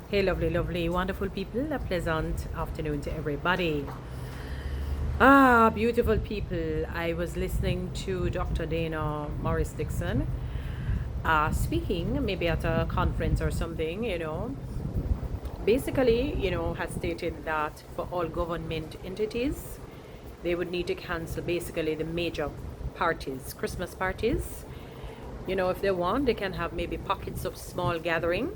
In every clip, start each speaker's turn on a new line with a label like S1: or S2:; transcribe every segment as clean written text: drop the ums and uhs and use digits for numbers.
S1: Hey, lovely, lovely, wonderful people. A pleasant afternoon to everybody. Ah, beautiful people. I was listening to Dr. Dana Morris Dixon speaking, maybe at a conference or something, basically, has stated that for all government entities, they would need to cancel basically the major parties, Christmas parties. If they want, they can have maybe pockets of small gathering.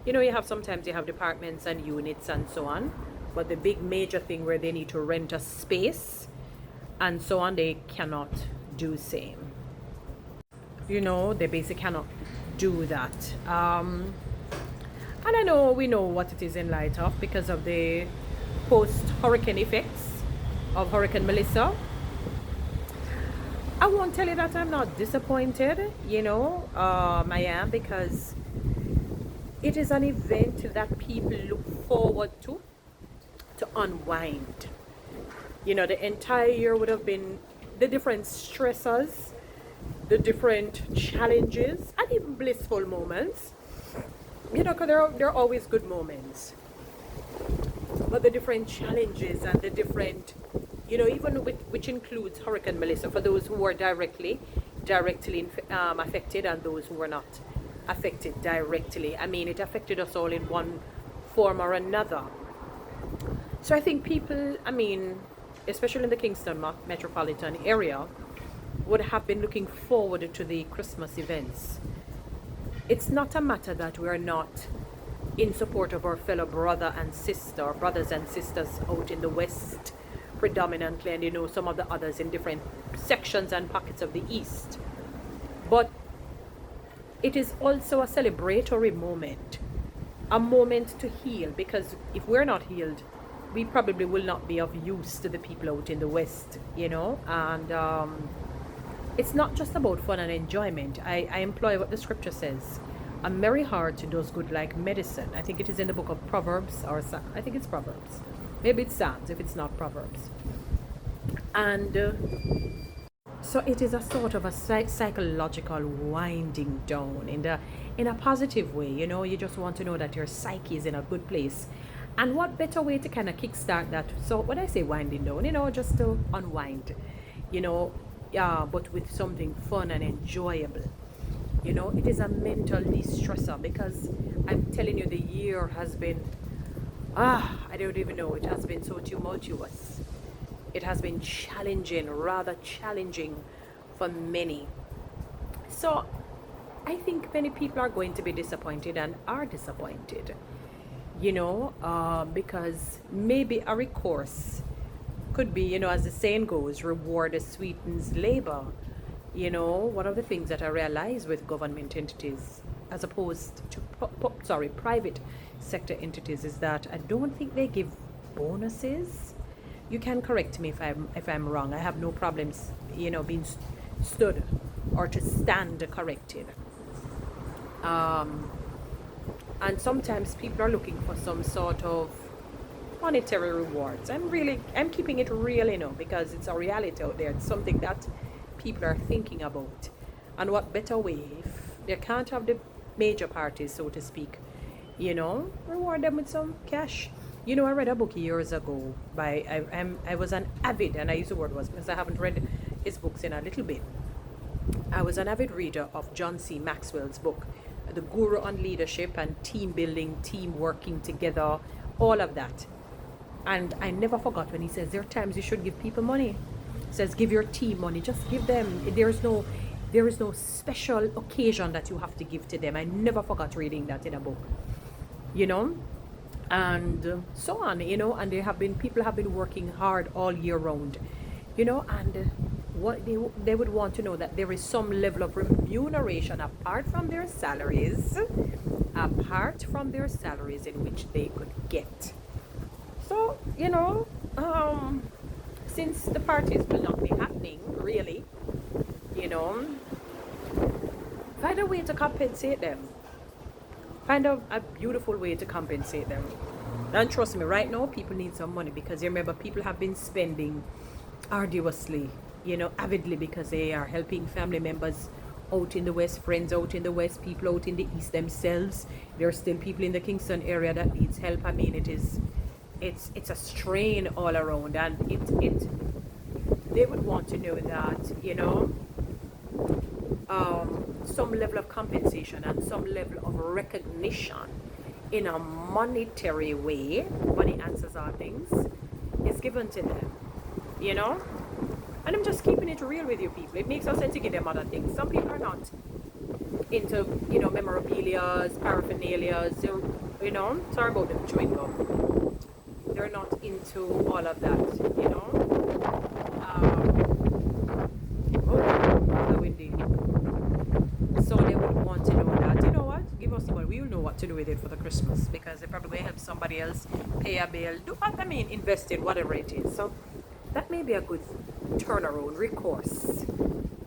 S1: You have sometimes you have departments and units and so on, but the big major thing where they need to rent a space and so on, they cannot do same. They basically cannot do that. And I know we know what it is in light of because of the post hurricane effects of Hurricane Melissa. I won't tell you that I'm not disappointed, I am, because it is an event that people look forward to unwind. The entire year would have been the different stressors, the different challenges, and even blissful moments. Because there are always good moments. But the different challenges and the different, even which includes Hurricane Melissa, for those who were directly affected and those who were not affected directly. I mean, it affected us all in one form or another. So I think people, especially in the Kingston metropolitan area, would have been looking forward to the Christmas events. It's not a matter that we're not in support of our fellow brothers and sisters out in the West predominantly, and some of the others in different sections and pockets of the East. But it is also a celebratory moment, a moment to heal, because if we're not healed, we probably will not be of use to the people out in the West, and it's not just about fun and enjoyment. I employ what the scripture says. A merry heart does good like medicine. I think it is in the book of Proverbs, or I think it's Proverbs. Maybe it's Psalms if it's not Proverbs. And so it is a sort of a psychological winding down in a positive way. You just want to know that your psyche is in a good place. And what better way to kind of kickstart that? So when I say winding down, just to unwind, but with something fun and enjoyable. It is a mental de-stressor, because I'm telling you, the year has been, I don't even know, it has been so tumultuous. It has been challenging, rather challenging for many. So I think many people are going to be disappointed and are disappointed, because maybe a recourse could be, as the saying goes, reward sweetens labor. One of the things that I realize with government entities as opposed to private sector entities is that I don't think they give bonuses. You can correct me if I'm wrong. I have no problems, being stood or to stand corrected. And sometimes people are looking for some sort of monetary rewards. I'm keeping it real, because it's a reality out there. It's something that people are thinking about. And what better way, if they can't have the major parties, so to speak, reward them with some cash. I read a book years ago by, I was an avid, and I use the word was because I haven't read his books in a little bit. I was an avid reader of John C. Maxwell's book, The Guru on Leadership and Team Building, Team Working Together, all of that. And I never forgot when he says there are times you should give people money. He says give your team money, just give them. There is no special occasion that you have to give to them. I never forgot reading that in a book. And so on, and people have been working hard all year round, and what they would want to know that there is some level of remuneration apart from their salaries, in which they could get. So, since the parties will not be happening, really, find a way to compensate them. Find a beautiful way to compensate them. And trust me, right now, people need some money, because you remember, people have been spending arduously, avidly, because they are helping family members out in the west, friends out in the west, people out in the east themselves. There are still people in the Kingston area that needs help. I mean, it's a strain all around, and they would want to know that, you know, some level of compensation and some level of recognition in a monetary way, money answers all things, is given to them, you know. And I'm just keeping it real with you people. It makes no sense to give them other things. Some people are not into, you know, memorabilia, paraphernalia, you know, sorry about them chewing gum. They're not into all of that, you know. Oh, rather windy. So they would want to know that, you know what, give us the money, we'll know what to do with it for the Christmas, because it probably will help somebody else pay a bill, do what, I mean, invest in whatever it is. So that may be a good turnaround, recourse,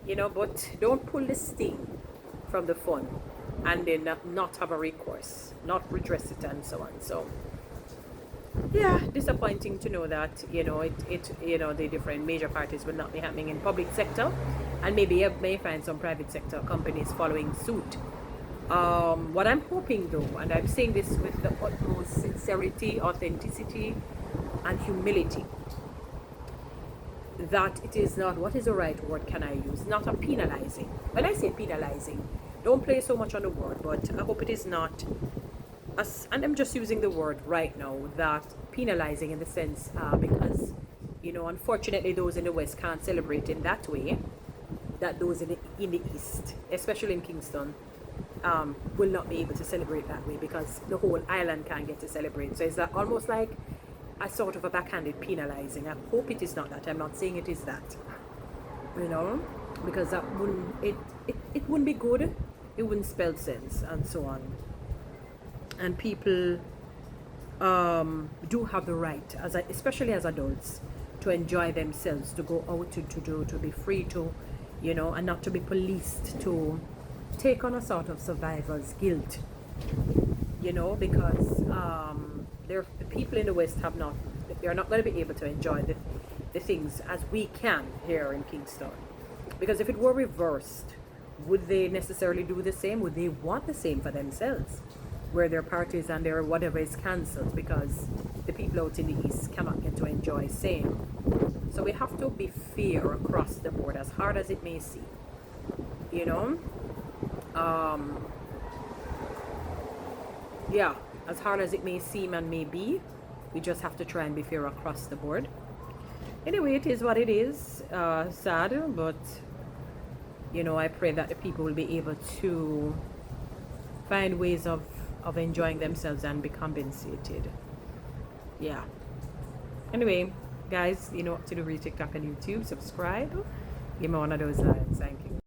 S1: you know, but don't pull the sting from the fun and then not have a recourse, not redress it and so on. So yeah, disappointing to know that, you know, it you know, the different major parties will not be happening in public sector, and maybe you may find some private sector companies following suit. What I'm hoping though, and I'm saying this with the utmost sincerity, authenticity, and humility, that it is not, what is the right word can I use? Not a penalizing. When I say penalizing, don't play so much on the word, but I hope it is not, and I'm just using the word right now, that penalizing in the sense, because, you know, unfortunately those in the West can't celebrate in that way, that those in the East, especially in Kingston, will not be able to celebrate that way, because the whole island can't get to celebrate. So it's that almost like a sort of a backhanded penalizing. I hope it is not that. I'm not saying it is that, you know, because that wouldn't, it wouldn't be good, it wouldn't spell sense, and so on. And people do have the right, especially as adults, to enjoy themselves, to go out to be free to, you know, and not to be policed, to take on a sort of survivor's guilt, you know, because the people in the West they're not going to be able to enjoy the things as we can here in Kingston. Because if it were reversed, would they necessarily do the same? Would they want the same for themselves, where their parties and their whatever is cancelled because the people out in the East cannot get to enjoy same? So we have to be fair across the board, as hard as it may seem, you know. Yeah, as hard as it may seem and may be, we just have to try and be fair across the board. Anyway, it is what it is. Sad, but, you know, I pray that the people will be able to find ways of enjoying themselves and be compensated. Yeah. Anyway, guys, you know what to do. Read TikTok and YouTube. Subscribe. Give me one of those likes. Thank you.